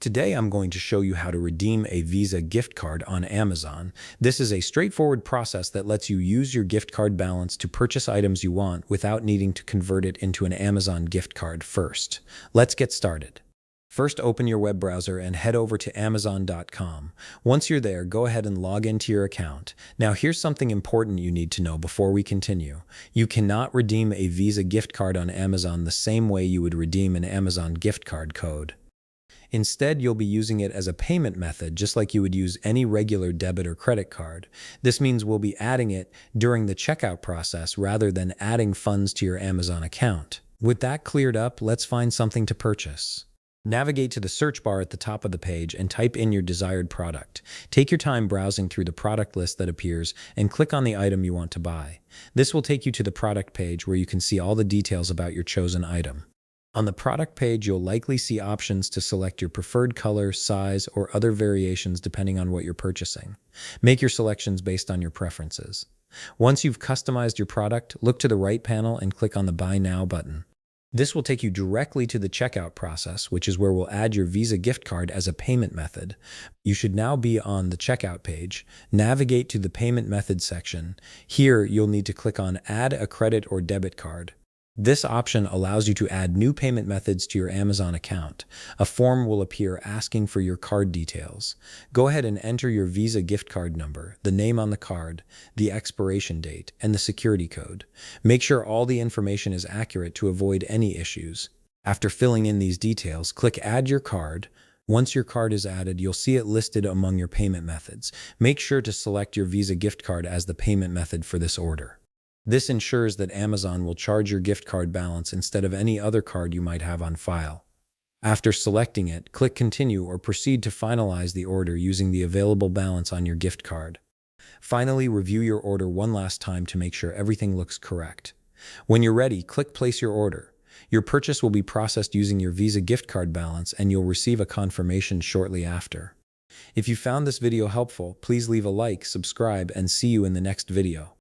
Today, I'm going to show you how to redeem a Visa gift card on Amazon. This is a straightforward process that lets you use your gift card balance to purchase items you want without needing to convert it into an Amazon gift card first. Let's get started. First, open your web browser and head over to Amazon.com. Once you're there, go ahead and log into your account. Now, here's something important you need to know before we continue. You cannot redeem a Visa gift card on Amazon the same way you would redeem an Amazon gift card code. Instead, you'll be using it as a payment method, just like you would use any regular debit or credit card. This means we'll be adding it during the checkout process rather than adding funds to your Amazon account. With that cleared up, let's find something to purchase. Navigate to the search bar at the top of the page and type in your desired product. Take your time browsing through the product list that appears and click on the item you want to buy. This will take you to the product page where you can see all the details about your chosen item. On the product page, you'll likely see options to select your preferred color, size, or other variations depending on what you're purchasing. Make your selections based on your preferences. Once you've customized your product, look to the right panel and click on the Buy Now button. This will take you directly to the checkout process, which is where we'll add your Visa gift card as a payment method. You should now be on the checkout page. Navigate to the Payment Methods section. Here, you'll need to click on Add a Credit or Debit Card. This option allows you to add new payment methods to your Amazon account. A form will appear asking for your card details. Go ahead and enter your Visa gift card number, the name on the card, the expiration date, and the security code. Make sure all the information is accurate to avoid any issues. After filling in these details, click Add Your Card. Once your card is added, you'll see it listed among your payment methods. Make sure to select your Visa gift card as the payment method for this order. This ensures that Amazon will charge your gift card balance instead of any other card you might have on file. After selecting it, click Continue or proceed to finalize the order using the available balance on your gift card. Finally, review your order one last time to make sure everything looks correct. When you're ready, click Place Your Order. Your purchase will be processed using your Visa gift card balance, and you'll receive a confirmation shortly after. If you found this video helpful, please leave a like, subscribe, and see you in the next video.